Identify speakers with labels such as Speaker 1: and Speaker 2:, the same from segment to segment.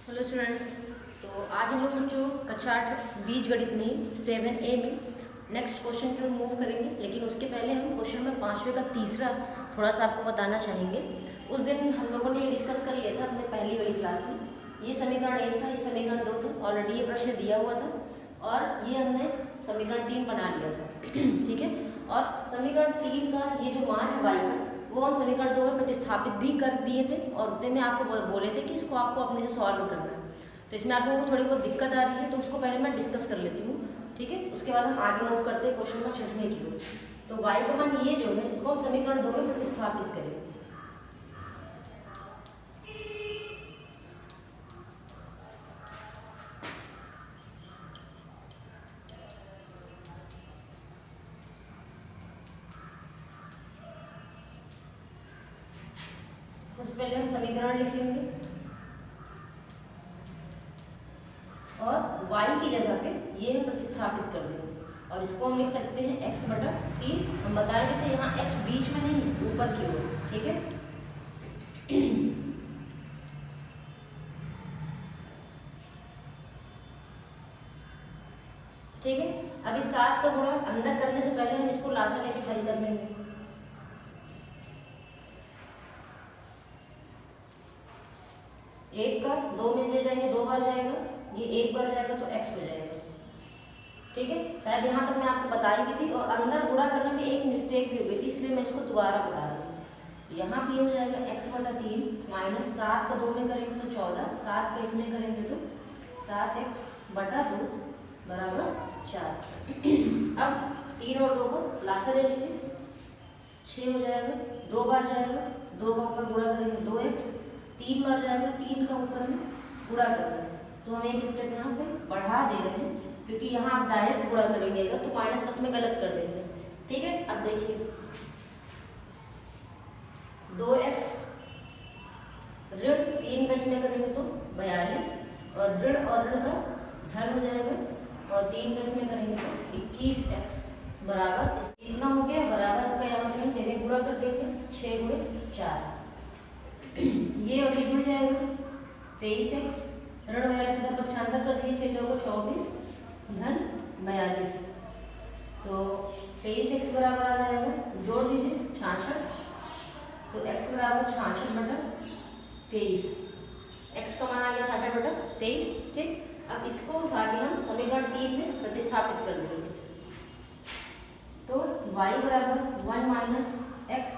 Speaker 1: Hello students. तो आज हम लोग जो कक्षा 8 बीजगणित में 7A में नेक्स्ट क्वेश्चन की ओर मूव करेंगे, लेकिन उसके पहले हम क्वेश्चन नंबर 5वें का तीसरा थोड़ा सा आपको बताना चाहेंगे। उस दिन हम लोगों ने ये डिस्कस कर लिया था अपने पहली वाली क्लास में। ये समीकरण 1 था, ये समीकरण 2 था, ऑलरेडी ये प्रश्न दिया हुआ था और ये हमने समीकरण 3 बना लिया था। ठीक है। और समीकरण 3 का ये जो मान है y का, वो हम समीकरण 2 में प्रतिस्थापित भी कर दिए थे और उतने में आपको बोले थे कि इसको आपको अपने से सॉल्व करना है। तो इसमें आप लोगों को थोड़ी बहुत दिक्कत आ रही है, तो उसको पहले मैं डिस्कस कर लेती हूँ। ठीक है। उसके बाद हम आगे मूव करते हैं क्वेश्चन नंबर 6 की ओर। तो y का मान ये जो है, इसको हम समीकरण 2 में प्रतिस्थापित करेंगे। सबसे पहले हम समीकरण लिख लेंगे और y की जगह पे ये हम प्रतिस्थापित कर देंगे और इसको हम लिख सकते हैं x बटा 3। हम बताएंगे थे यहाँ x बीच में नहीं, ऊपर की ओर। ठीक है। ठीक है। अब इस 7 का गुणा अंदर करने से पहले हम इसको लासा लेके हल कर लेंगे। एक का 2 में ले जाएंगे, 2 बार जाएगा, ये 1 बार जाएगा तो x हो जाएगा। ठीक है। शायद यहाँ तक मैं आपको बताई भी थी और अंदर गुणा करने में एक मिस्टेक भी हो गई थी, इसलिए मैं इसको दोबारा बता रही हूँ। यहाँ पे हो जाएगा x बटा 3 माइनस 7 का 2 में करेंगे तो 14, 7 का इसमें करेंगे तो 7x बटा 2 बराबर 4। अब 3 और 2 को लासा ले लीजिए, 6 हो जाएगा, 2 बार जाएगा, 2 का ऊपर गुणा करेंगे 2x, 3 बार जाएगा, 3 का ऊपर में गुणा कर रहे हैं तो हम एक स्टेप यहाँ पे बढ़ा दे रहे हैं, क्योंकि यहाँ आप डायरेक्ट गुणा करेंगे अगर तो माइनस प्लस में गलत कर देंगे। ठीक है। अब देखिए 2x ऋण 3 का इसमें करेंगे तो 42 और ऋण का धन हो जाएगा और 3 का इसमें करेंगे तो 21x बराबर इतना हो गया। बराबर इसका यहाँ पे हम जगह गुणा कर देंगे, 6 गुणे 4, ये और ये जुड़ जाएगा 23x, ऋण 42 का पक्षांतर कर दिए, 6 को 24 धन 42, तो 23x बराबर आ जाएगा, जोड़ दीजिए 66, तो x बराबर 66 बटा 23, x का मान आ गया 66 बटा 23। ठीक। अब इसको आगे हम समीकरण 3 में प्रतिस्थापित कर देंगे तो y बराबर 1 माइनस एक्स,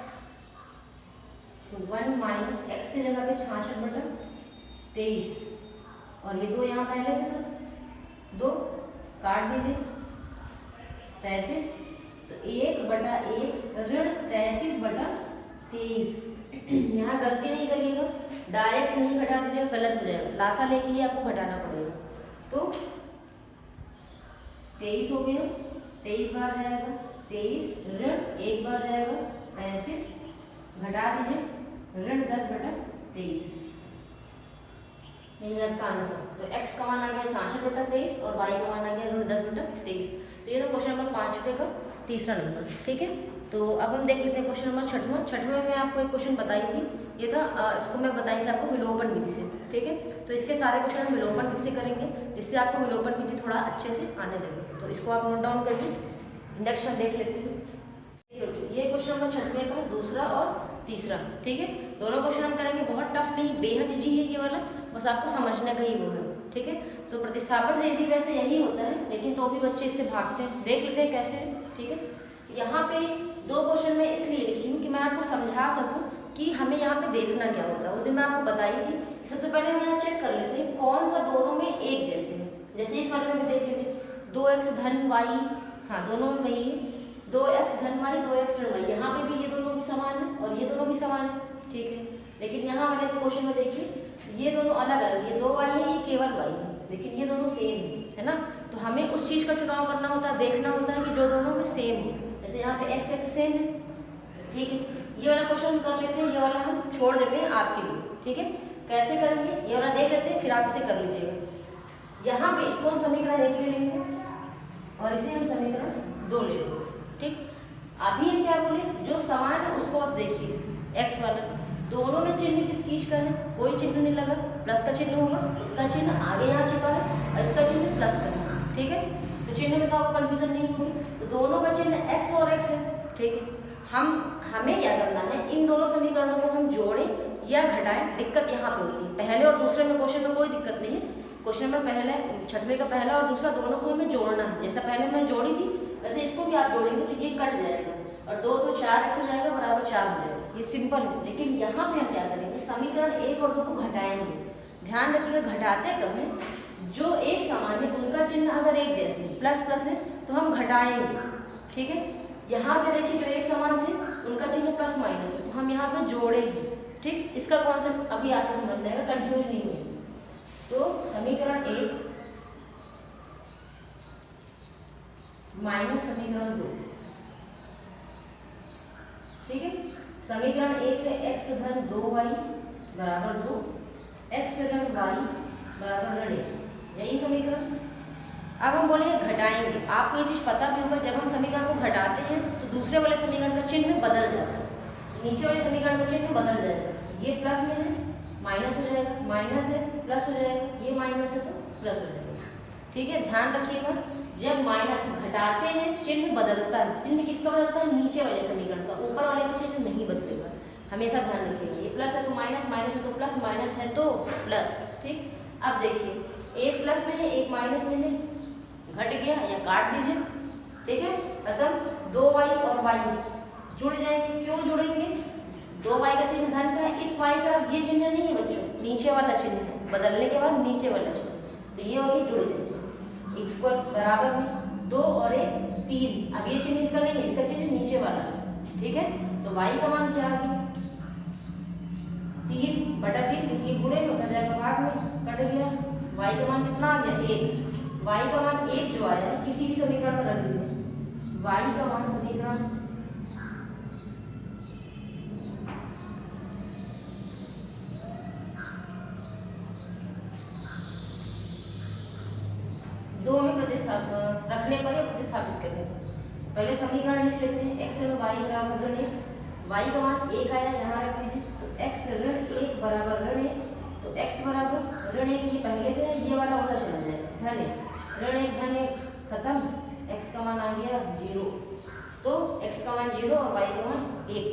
Speaker 1: तो 1 माइनस एक्स की जगह पे 66 बटा 23 और ये 2 यहाँ पहले से था, 2 काट दीजिए 33, तो 1 बटा 1 ऋण 33 बटा 23। यहाँ गलती नहीं करिएगा, डायरेक्ट नहीं घटा दीजिएगा, गलत हो जाएगा, लासा लेके ही आपको घटाना पड़ेगा। तो 23 हो गया, 23 बार जाएगा, 23 ऋण 1 बार जाएगा 33, घटा दीजिए ऋण 10 बटा 23, यही आपका आंसर। तो x का मान आ गया 66 बटा 23 और y का मान आ गया ऋण 10 बटा 23। तो ये तो क्वेश्चन नंबर 5 का तीसरा नंबर। ठीक है। तो अब हम देख लेते हैं क्वेश्चन नंबर 6वां में मैं आपको एक क्वेश्चन बताई थी, ये था इसको मैं बताई थी आपको विलोपन विधि से। ठीक है। तो इसके सारे क्वेश्चन हम विलोपन विधि से करेंगे, जिससे आपको विलोपन विधि थोड़ा अच्छे से आने लगे। तो इसको आप नोट डाउन करिए, नेक्स्ट हम देख लेते हैं। ये क्वेश्चन नंबर 6 का दूसरा और तीसरा। ठीक है। दोनों क्वेश्चन हम करेंगे, बहुत टफ नहीं, बेहद इजी है ये वाला, बस आपको समझने का ही वो है। ठीक है। तो प्रतिस्थापन से इजी वैसे यही होता है, लेकिन तो भी बच्चे इससे भागते हैं। देख लेते हैं कैसे। ठीक है। यहाँ पे 2 क्वेश्चन मैं इसलिए लिखी हूँ कि मैं आपको समझा सकूँ कि हमें यहाँ पे देखना क्या होता है। उस दिन मैं आपको बताई थी। सबसे पहले हम यहाँ चेक कर लेते हैं कौन सा दोनों में एक जैसे है। जैसे इस वाले में भी देख लीजिए 2x धन y, हाँ दोनों में वही है, 2x धन y 2x ऋण y, यहाँ पे भी ये दोनों भी समान है और ये दोनों भी समान है। ठीक है। लेकिन यहाँ वाले क्वेश्चन में देखिए ये दोनों अलग अलग, ये 2y है, ये केवल y है, लेकिन ये दोनों सेम है ना। तो हमें उस चीज़ का चुनाव करना होता है, देखना होता है कि जो दोनों में सेम हो। जैसे यहाँ पे x सेम है। ठीक है। ये वाला क्वेश्चन हम कर लेते हैं, ये वाला हम छोड़ देते हैं आपके लिए। ठीक है। कैसे करेंगे ये वाला देख लेते हैं, फिर आप इसे कर लीजिएगा। यहाँ पे इसको हम समीकरण 1 ले लेंगे और इसे हम समीकरण 2 ले लेंगे। ठीक। अभी हम क्या बोले, जो समान है उसको बस देखिए, x वाला दोनों में चिन्ह किस चीज़ का है, कोई चिन्ह नहीं लगा, प्लस का चिन्ह होगा, इसका चिन्ह आगे यहाँ छिपा है और इसका चिन्ह प्लस का है, ठीक है। तो चिन्ह में तो आपको कन्फ्यूजन नहीं होगी, तो दोनों का चिन्ह x और x है, ठीक है। हमें क्या करना है, इन दोनों समीकरणों को हम जोड़ें या घटाएं, दिक्कत यहाँ पे होती है। पहले और दूसरे में क्वेश्चन में कोई दिक्कत नहीं है, क्वेश्चन नंबर पहले छठवें का पहला और दूसरा दोनों को हमें जोड़ना है। जैसा पहले मैं जोड़ी थी वैसे इसको भी आप जोड़ेंगे तो ये कट जाएगा और 2 2 4 हो जाएगा बराबर 4 हो जाएगा, ये सिंपल है। लेकिन यहाँ पे हम क्या करेंगे, समीकरण 1 और 2 को घटाएंगे। ध्यान रखिएगा घटाते कब है, जो एक समान है उनका चिन्ह अगर एक जैसे है, प्लस प्लस है तो हम घटाएंगे, ठीक है। यहाँ पे देखिए जो एक समान थे उनका चिन्ह प्लस माइनस है तो हम यहाँ पे जोड़े हैं, ठीक। इसका कॉन्सेप्ट अभी आपको समझ जाएगा, कंफ्यूज नहीं होगी। तो समीकरण 1 माइनस समीकरण 2, ठीक है। समीकरण 1 है x धन 2y बराबर 2, x ऋण y बराबर ऋण 1, यही समीकरण। अब हम बोलेंगे घटाएंगे, आपको ये चीज़ पता भी होगा, जब हम समीकरण को घटाते हैं तो दूसरे वाले समीकरण का चिन्ह बदल जाता है, नीचे वाले समीकरण का चिन्ह बदल जाएगा। ये प्लस में है माइनस हो जाएगा, माइनस है प्लस हो जाएगा, ये माइनस है तो प्लस हो जाएगा, ठीक है। ध्यान रखिएगा जब माइनस घटाते हैं चिन्ह बदलता है। चिन्ह किसका बदलता है, नीचे वाले समीकरण का, ऊपर वाले का चिन्ह नहीं बदलेगा, हमेशा ध्यान रखिएगा। ये प्लस है तो माइनस, माइनस है तो प्लस, माइनस है तो प्लस, ठीक। अब देखिए एक प्लस में है एक माइनस में है, घट गया या काट दीजिए, ठीक है। मतलब 2y और y जुड़ जाएंगे, क्यों जुड़ेंगे, 2y का चिन्ह धन का है, इस y का ये चिन्ह नहीं है बच्चों, नीचे वाला चिन्ह है, बदलने के बाद नीचे वाला चिन्ह, तो ये और ये जुड़ जाएंगे। इक्वल बराबर में 2 और 1 3, अब ये चिन्ह इसका नहीं है, इसका चिन्ह नीचे वाला, ठीक है। तो y का मान क्या आ गया 3/3, क्योंकि ये गुणे में उतर जाएगा भाग में, कट गया। y का मान कितना आ गया 1, y का मान 1 जो आया है किसी भी समीकरण में रख दीजिए, y का मान समीकरण 2 में प्रतिस्थापित रखने पर या प्रतिस्थापित करने पर। पहले समीकरण लिख लेते हैं, x ऋण y बराबर ऋण 1, y का मान 1 आया यहाँ रख दीजिए, तो x ऋण 1 बराबर ऋण 1, तो x बराबर ऋण 1 ये पहले से है, ये वाला उधर चला जाएगा, धन 1 ऋण 1 धन 1 खत्म, x का मान आ गया 0, तो x का मान 0 और y का मान 1,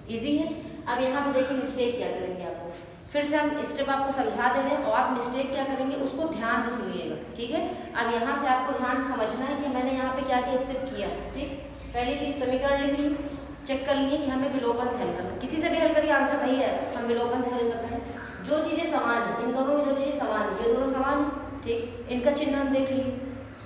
Speaker 1: इजी है। अब यहाँ पे देखिए मिस्टेक क्या करेंगे, आपको फिर से हम स्टेप आपको समझा दे रहे हैं और आप मिस्टेक क्या करेंगे उसको ध्यान से सुनिएगा, ठीक है। अब यहाँ से आपको ध्यान से समझना है कि मैंने यहाँ पे क्या क्या स्टेप किया, ठीक। पहली चीज़ समीकरण लिख ली, चेक कर लिए कि हमें विलोपन से हल करना है, किसी से भी हल करिए आंसर वही है, हम विलोपन से हल कर रहे हैं। जो चीज़ें समान है, इन दोनों में जो चीज़ें समान है, ये दोनों समान है, ठीक। इनका चिन्ह हम देख लिए,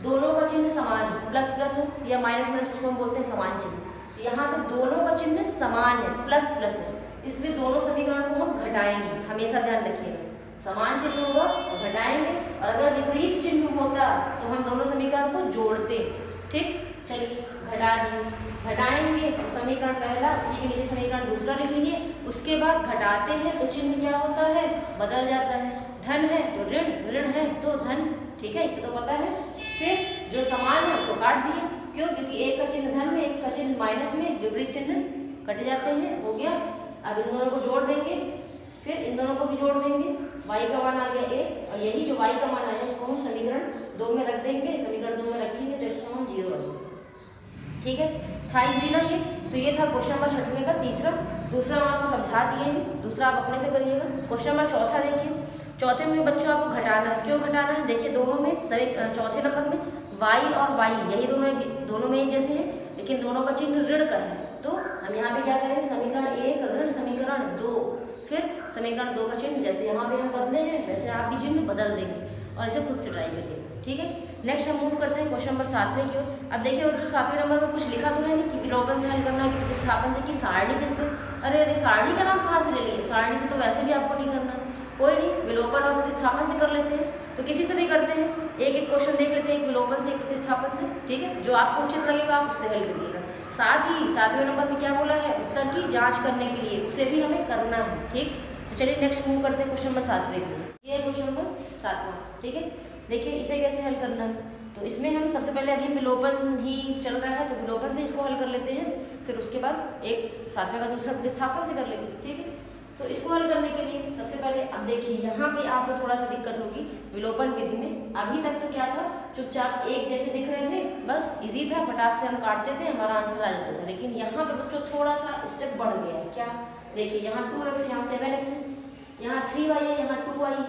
Speaker 1: दोनों का चिन्ह समान है, प्लस प्लस हो या माइनस माइनस, उसको हम बोलते हैं समान चिन्ह। यहाँ पे दोनों का चिन्ह समान है, प्लस प्लस है, इसलिए दोनों समीकरण को हम घटाएंगे, हमेशा ध्यान रखिएगा। समान चिन्ह होगा तो घटाएंगे, और अगर विपरीत चिन्ह होता तो हम दोनों समीकरण को जोड़ते, ठीक। चलिए घटा दिए, घटाएंगे तो समीकरण पहला, उसी के नीचे समीकरण दूसरा लिख लीजिए, उसके बाद घटाते हैं तो चिन्ह क्या होता है, बदल जाता है, धन है तो ऋण, ऋण है तो धन, ठीक है, इतना तो पता है। फिर जो समान है उसको काट दिए, क्यों, क्योंकि एक का चिन्ह धन में एक का चिन्ह माइनस में, विपरीत चिन्ह कट जाते हैं, हो गया। अब इन दोनों को जोड़ देंगे, फिर इन दोनों को भी जोड़ देंगे, y का मान आ गया 1, और यही जो y का मान आया उसको हम समीकरण 2 में रख देंगे, समीकरण 2 में रखेंगे तो x का मान 0 आ जाएगा, ठीक है। था इजी ना ये, तो ये था क्वेश्चन नंबर 6वें का तीसरा। दूसरा हम आपको समझा दिए हैं, दूसरा आप अपने से करिएगा। क्वेश्चन नंबर 4 देखिए, चौथे में बच्चों आपको घटाना है, क्यों घटाना है, देखिए दोनों में चौथे नंबर में y और y यही दोनों में एक जैसे हैं, लेकिन दोनों का चिन्ह ऋण का है, तो हम यहाँ पे क्या करेंगे, समीकरण 1 ऋण समीकरण 2, फिर समीकरण 2 का चिन्ह जैसे यहाँ पे हम बदले हैं वैसे आप भी चिन्ह बदल देंगे, और इसे खुद से ट्राई करिए, ठीक है। नेक्स्ट हम मूव करते हैं क्वेश्चन नंबर 7वें की ओर। अब देखिए जो 7वें नंबर में कुछ लिखा तो है नहीं कि विलोपन से हल करना है, कि प्रतिस्थापन से, कि सारणी किससे, अरे सारणी का नाम कहाँ से ले लिए, सारणी से तो वैसे भी आपको नहीं करना है, कोई नहीं, विलोपन और प्रतिस्थापन से कर लेते हैं, तो किसी से भी करते हैं, एक एक क्वेश्चन देख लेते हैं, एक विलोपन से एक प्रतिस्थापन से, ठीक है। जो आपको उचित लगेगा आप उससे हल करिएगा। साथ ही 7वें नंबर में क्या बोला है, उत्तर की जांच करने के लिए, उसे भी हमें करना है, ठीक। तो चलिए नेक्स्ट मूव करते हैं क्वेश्चन नंबर 7वें की। ये क्वेश्चन नंबर 7वां, ठीक है। देखिए इसे कैसे हल करना है, तो इसमें हम सबसे पहले अभी विलोपन ही चल रहा है तो विलोपन से इसको हल कर लेते हैं, फिर उसके बाद एक 7वें का दूसरा प्रतिस्थापन से कर लेंगे, ठीक है। तो इसको हल करने के लिए सबसे पहले अब देखिए यहाँ पे आपको थोड़ा सा दिक्कत होगी विलोपन विधि में। अभी तक तो क्या था, चुपचाप एक जैसे दिख रहे थे, बस इजी था, फटाक से हम काटते थे, हमारा आंसर आ जाता था। लेकिन यहाँ पे बच्चों थोड़ा सा स्टेप बढ़ गया है। क्या देखिए, यहाँ 2x है, यहाँ 7x है, यहाँ 3y है, यहाँ 2y है।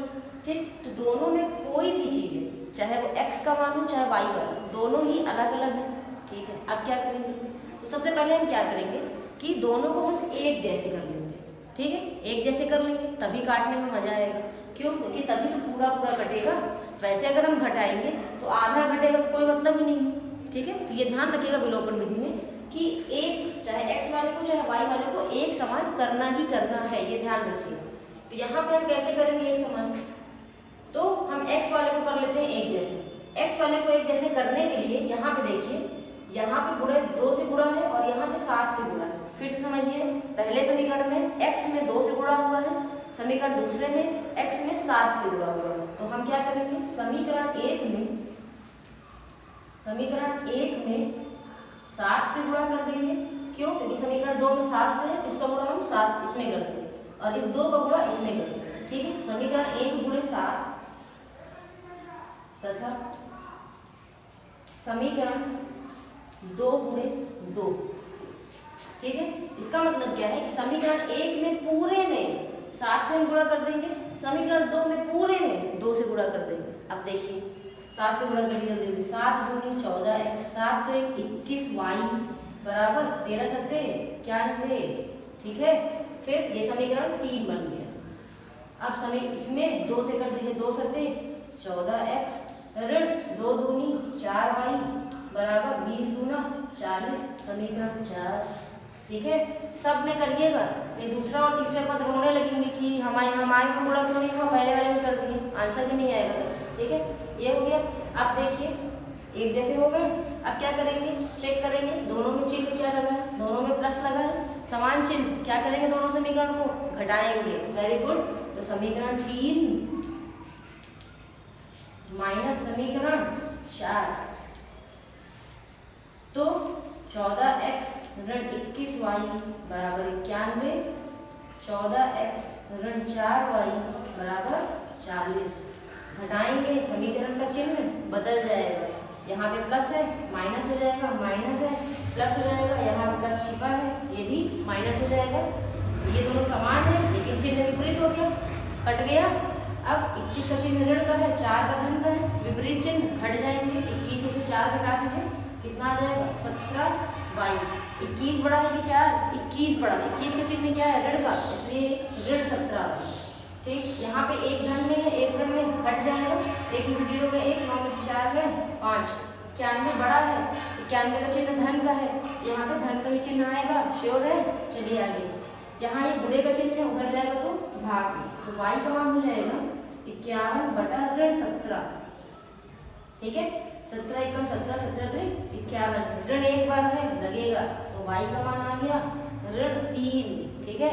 Speaker 1: ठीक, तो दोनों में कोई भी चीज़ है, चाहे वो x का मान हो चाहे y का, दोनों ही अलग अलग है। ठीक है, अब क्या करेंगे, तो सबसे पहले हम क्या करेंगे कि दोनों को हम एक जैसे कर लेंगे। ठीक है, एक जैसे कर लेंगे तभी काटने में मजा आएगा। क्यों, क्योंकि तभी तो पूरा पूरा कटेगा। वैसे अगर हम घटाएंगे तो आधा घटेगा तो कोई मतलब ही नहीं है। ठीक है, तो ये ध्यान रखिएगा विलोपन विधि में कि एक चाहे x वाले को चाहे y वाले को एक समान करना ही करना है, ये ध्यान रखिएगा। तो यहाँ पे हम कैसे करेंगे एक समान, तो हम x वाले को कर लेते हैं एक जैसे। x वाले को एक जैसे करने के लिए यहाँ पे देखिए, यहाँ पे गुणे 2 से गुणा है और यहाँ पे 7 से गुणा है। फिर से समझिए, पहले समीकरण में x में 2 से गुणा हुआ है, समीकरण दूसरे में x में 7 से गुणा हुआ है। तो हम क्या करेंगे, समीकरण एक में 7 से गुणा कर देंगे। क्यों, क्योंकि समीकरण 2 में 7 से है, इसका गुणा हम 7 इसमें करते हैं और इस 2 का गुणा इसमें करते हैं। ठीक है, समीकरण 1 गुणे 7 तथा समीकरण 2 गुणे 2। ठीक है, इसका मतलब क्या है कि समीकरण 1 में पूरे में 7 से हम गुणा कर देंगे, समीकरण 2 में पूरे में 2 से गुणा कर देंगे। अब देखिए 7 से गुणा कर दिया, 7 दूनी 14x, 7 21y बराबर 13 सत्ते 91। ठीक है, फिर ये समीकरण 3 बन गया। अब इसमें 2 से कर दीजिए, 2 सत्ते 14x ऋण 2 दूनी 4y बराबर 20 दूना 40, समीकरण 4। ठीक है, सब में करिएगा, ये दूसरा और तीसरा पद रोने लगेंगे कि हमारे में गुणा क्यों नहीं हुआ, पहले वाले में कर दिए, आंसर भी नहीं आएगा। ठीक है, ये हो गया। अब देखिए एक जैसे हो गए, अब क्या करेंगे, चेक करेंगे दोनों में चिन्ह क्या लगा है, दोनों में प्लस लगा है, समान चिन्ह। क्या करेंगे, दोनों समीकरण को घटाएंगे। वेरी गुड, तो समीकरण 3 माइनस समीकरण 4, तो 14x ऋण 21y बराबर 91, 14x ऋण 4y बराबर 40। घटाएंगे, समीकरण का चिन्ह बदल जाएगा, यहाँ पे प्लस है माइनस हो जाएगा, माइनस है प्लस हो जाएगा, यहाँ पे प्लस छिपा है ये भी माइनस हो जाएगा। ये दोनों समान है लेकिन चिन्ह विपरीत हो गया, कट गया। अब 21 का चिन्ह ऋण का है, 4 का धन का है, विपरीत चिन्ह घट जाएंगे। 21 में से 4 घटा दीजिए, कितना आ जाएगा 17y। 21 बड़ा है कि 4, 21 बड़ा है, 21 का चिन्ह क्या है ऋण का, इसलिए ऋण 17। ठीक, यहाँ पे एक धन में है एक ऋण में, घट जाएगा, 1 में से 0 गए 1, 9 में से 4 गए 5। 91 बड़ा है, 91 का चिन्ह धन का है, यहाँ पे धन का ही चिन्ह आएगा, श्योर है। चलिए आगे, यहाँ ये गुणे का चिन्ह है, उधर जाएगा तो भाग में, तो y का मान हो जाएगा 51 बटा ऋण 17। ठीक है, 17 एकम 17, 17 तो 51, ऋण एक बार है लगेगा, तो y का मान आ गया ऋण 3। ठीक है,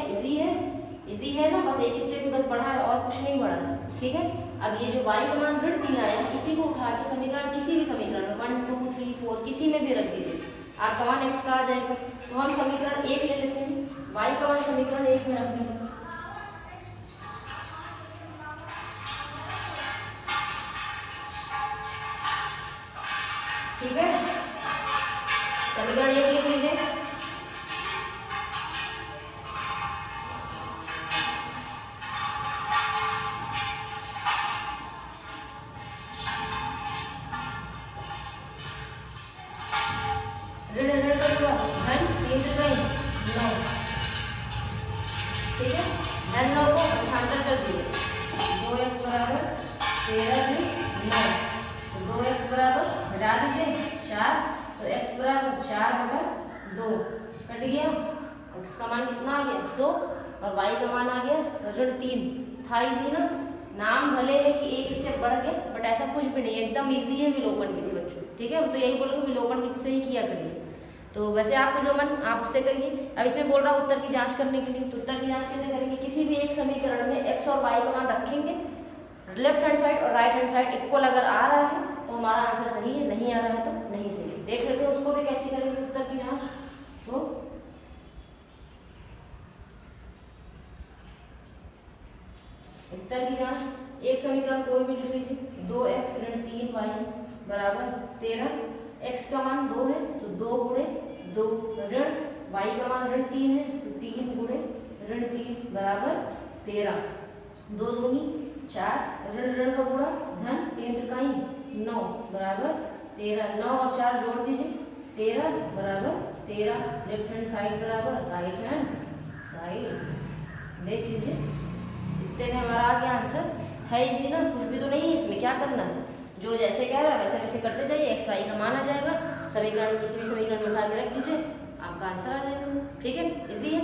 Speaker 1: इजी है ना, बस एक स्टेप बस बढ़ा है और कुछ नहीं बढ़ा है। ठीक है, अब ये जो y का मान ऋण 3 आया है, इसी को उठा के समीकरण किसी भी समीकरण में 1 2 3 4 किसी में भी रख दीजिए, आपका मान x का आ जाएगा। तो हम समीकरण 1 ले लेते हैं, y का मान समीकरण 1 में रख देंगे। ठीक है, समीकरण 1 लिख लीजिए। ऋण ऋण करूँगा धन 3 से 9। ठीक है, धन 9 को भाषांतर कर दिए, 2x बराबर 13 ऋण 9, तो 2x बराबर घटा दीजिए 4, तो x बराबर 4 बटा 2 कट गया, x का मान कितना आ गया 2 और y का मान आ गया ऋण 3। था इजी ना, नाम भले है कि एक स्टेप बढ़ गया बट ऐसा कुछ भी नहीं है, एकदम इजी है विलोपन विधि बच्चों। ठीक है, हम तो यही बोलेंगे विलोपन विधि से ही किया करिए। तो वैसे आपको जो मन आप उससे करिए। अब इसमें बोल रहा हूँ उत्तर की जांच करने के लिए, तो उत्तर की जांच कैसे करेंगे, किसी भी एक समीकरण में x और y का मान रखेंगे, लेफ्ट हैंड साइड और राइट हैंड साइड इक्वल अगर आ रहा है तो हमारा आंसर सही है, नहीं आ रहा है तो नहीं सही है। देख लेते हैं उसको भी कैसे करेंगे उत्तर की जाँच। तो उत्तर की जांच, एक समीकरण कोई भी लिख लीजिए, 2x ऋण 3y बराबर 13। x का मान 2 है तो 2 गुणे 2 ऋण y का मान ऋण 3 है तो 3 गुणे ऋण 3 बराबर 13। 2 दूनी 4, ऋण ऋण का गुणा धन 3 त्रिकाई 9 बराबर 13। 9 और 4 जोड़ दीजिए, 13 बराबर 13। लेफ्ट हैंड साइड बराबर राइट हैंड साइड। देख लीजिए इतने में हमारा आ गया आंसर। है इजी ना, कुछ भी तो नहीं है इसमें, क्या करना है, जो जैसे कह रहा है वैसे वैसे करते जाइए, एक्स वाई का मान आ जाएगा, समीकरण किसी भी समीकरण में उठा के रख दीजिए, आपका आंसर आ जाएगा। ठीक है, इजी है।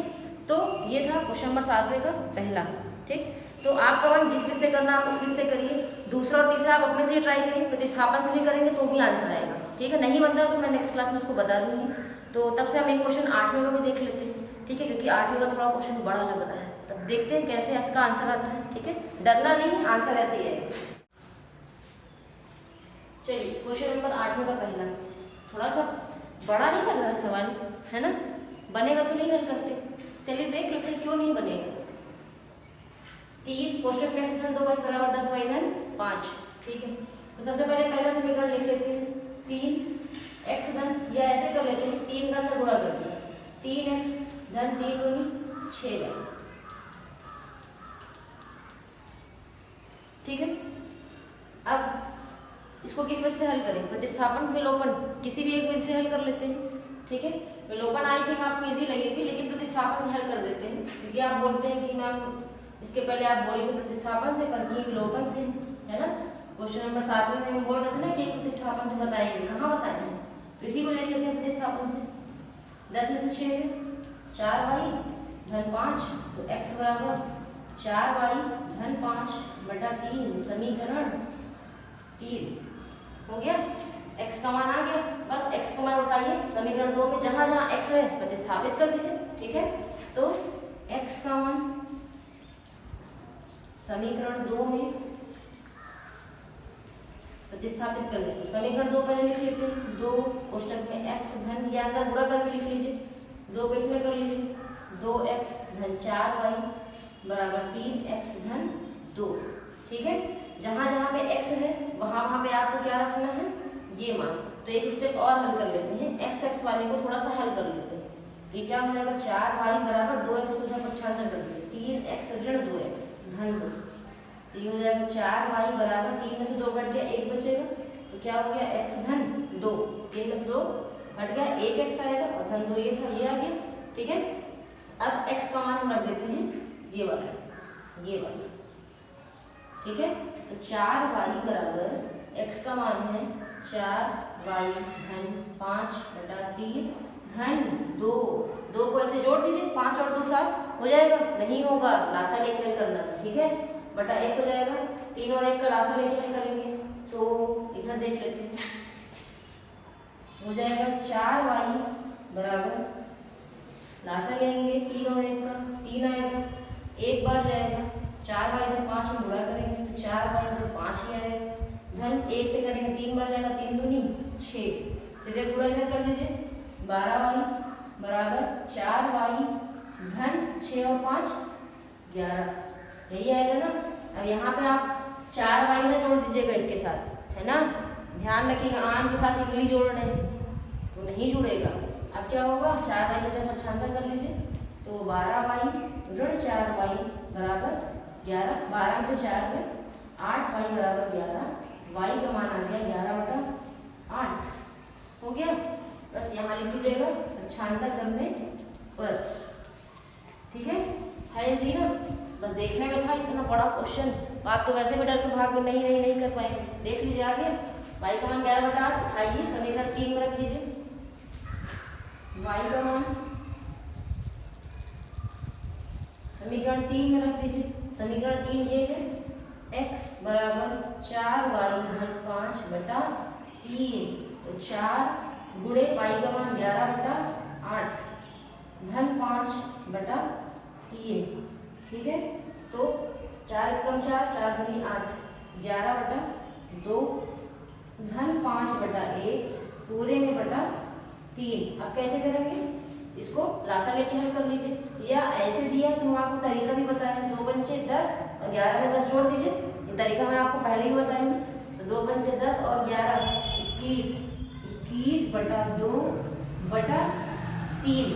Speaker 1: तो ये था क्वेश्चन नंबर 7वें का पहला। ठीक, तो आपका वन जिस विध से करना आप उस विध से करिए, दूसरा और तीसरा आप अपने से ही ट्राई करिए, प्रतिस्थापन से भी करेंगे तो भी आंसर आएगा। ठीक है, नहीं बनता तो मैं नेक्स्ट क्लास में उसको बता दूंगी। तो तब से हम एक क्वेश्चन 8वें का भी देख लेते हैं। ठीक है, क्योंकि 8वें का थोड़ा क्वेश्चन बड़ा लग रहा है, तब देखते हैं कैसे इसका आंसर आता है। ठीक है, डरना नहीं, आंसर ऐसे ही है। चलिए क्वेश्चन नंबर 8वें का पहला, थोड़ा सा बड़ा नहीं लग रहा है सवाल, है ना, बनेगा तो नहीं हल करते। चलिए देख लेते हैं क्यों नहीं बनेगा। 3 कोष्टक में x धन 2y बराबर 10y धन 5। ठीक है, तो सबसे पहले पहला समीकरण लिख लेते हैं, 3x धन, या ऐसे कर लेते हैं 3 का अंदर गुणा करते हैं, 3x धन 3 दूनी 6y। ठीक है, अब इसको किस विधि से हल करें, प्रतिस्थापन विलोपन, किसी भी एक विधि से हल कर लेते हैं। ठीक है, विलोपन आई थिंक आपको इजी लगेगी, लेकिन प्रतिस्थापन से हल कर देते हैं, क्योंकि आप बोलते हैं कि मैम इसके पहले आप बोलेंगे प्रतिस्थापन से, पर की विलोपन से, है ना। क्वेश्चन नंबर 7 में हम बोल रहे थे ना कि प्रतिस्थापन से बताएंगे, कहाँ बताएंगे, तो इसी को देख लेते हैं प्रतिस्थापन से। 10 में से 6 है 4y धन 5, तो x बराबर 4y धन 5 बटा 3, समीकरण 3 हो गया। x का मान आ गया, बस x का मान उठाइए, समीकरण 2 में जहां जहां x है प्रतिस्थापित कर दीजिए। ठीक है, तो x का मान समीकरण 2 में प्रतिस्थापित कर लेंगे। समीकरण 2 पहले लिख लेते हैं, 2 कोष्टक में x धन, या अंदर गुणा करके लिख लीजिए, 2 को इसमें कर लीजिए, 2x धन 4y बराबर 3x धन 2। ठीक है, जहां जहां पे x है वहां पे आपको क्या रखना है, ये मान। तो एक स्टेप और हल कर लेते हैं, x वाले को थोड़ा सा हल कर लेते हैं। ये क्या हो जाएगा, 4y बराबर 2x को इधर पक्षांतर कर दीजिए, 3x ऋण 2x धन 2। तो ये हो जाएगा 4y बराबर 3 में से 2 घट गया, 1 बचेगा, तो क्या हो गया, x धन 2, 3 में से 2 घट गया, 1x आएगा और धन 2 ये था, ये आ गया। ठीक है, अब x का मान हम रख देते हैं ये वाला। ठीक है, तो 4y बराबर x का मान है 4y धन 5 बटा 3 धन 2। 2 को ऐसे जोड़ दीजिए, 5 और 2 7 हो जाएगा, नहीं होगा लासा लेके हल करना। ठीक है, बटा 1 हो जाएगा, 3 और 1 का लासा लेके हल करेंगे, तो इधर देख लेते हैं, हो जाएगा 4y बराबर, लासा लेंगे 3 और 1 का, 3 आएगा, 1 बार जाएगा, 4y धन 5 में गुणा करेंगे तो 4y धन 5 ही आएगा, धन 1 से करेंगे 3 बार जाएगा, 3 दूनी 6, फिर एक गुणा इधर कर लीजिए, 12y बराबर 4y धन 6 और 5 11, यही आएगा ना। अब यहाँ पे आप 4y ना जोड़ दीजिएगा इसके साथ, है ना, ध्यान रखिएगा, आम के साथ इकली जोड़ रहे हैं तो नहीं जुड़ेगा। अब क्या होगा, 4y को इधर पक्षांतर कर लीजिए, तो 12y ऋण 4y बराबर 11, 12 में से 4 गए, 8y बराबर 11, y का मान आ गया 11 बटा 8 हो गया। बस यहाँ लिख दीजिएगा पक्षांतर करने पर। ठीक है इजी ना, बस देखने में था इतना बड़ा क्वेश्चन, आप तो वैसे भी डर के भाग नहीं कर पाए। देख लीजिए आगे, y का मान 11 बटा 8 उठाइए, समीकरण 3 में रख दीजिए, y का मान समीकरण 3 में रख दीजिए, समीकरण 3 ये है, x बराबर 4y धन 5 बटा 3, तो 4 गुणे y का मान 11 बटा 8 धन 5 बटा 3। ठीक है, तो 4 कम 4, 4 दूनी 8, 11 बटा 2 धन 5 बटा 1 पूरे में बटा 3। अब कैसे करेंगे, इसको लासा लेके हल कर लीजिए, या ऐसे दिया तो हम आपको तरीका भी बताया, 2 पंचे 10 और 11 में 10 जोड़ दीजिए। ये तरीका मैं आपको पहले ही बताया हूँ। तो 2 पंचे 10 और 11 21, 21/2/3।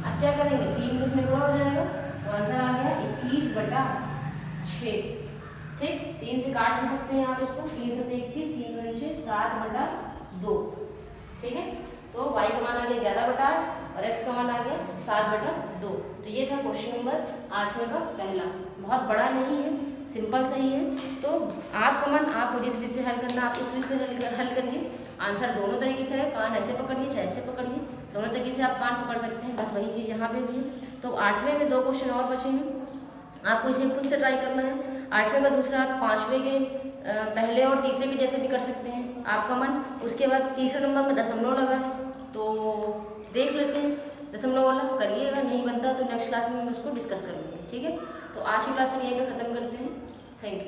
Speaker 1: अब क्या करेंगे, 3 में इसमें गुणा हो जाएगा तो आंसर आ गया 21/6। ठीक, 3 से काट भी सकते हैं आप इसको, 3 से 21, 3 में 6, 7/2। ठीक है, तो y का मान आ गया 11/8 और x का मान आ गया 7/2। तो ये था क्वेश्चन नंबर 8वें का पहला। बहुत बड़ा नहीं है, सिंपल सही है। तो आपका मन, आपको जिस विधि से हल करना आप उस विधि से हल करिए। आंसर दोनों तरीके से है, कान ऐसे पकड़िए चाहे ऐसे पकड़िए, दोनों तरीके से आप कान पकड़ सकते हैं। बस वही चीज़ यहाँ पे भी है। तो 8वें में 2 क्वेश्चन और बचे हैं, आपको इसे खुद से ट्राई करना है। 8वें का दूसरा आप 5वें के पहले और तीसरे के जैसे भी कर सकते हैं, आपका मन। उसके बाद तीसरे नंबर में दशमलव लगा है तो देख लेते हैं, दशमलव वाला करिएगा, नहीं बनता तो नेक्स्ट क्लास में मैं उसको डिस्कस करूँगी। ठीक है, तो आज की क्लास में यहीं पे ख़त्म करते हैं। Thank you.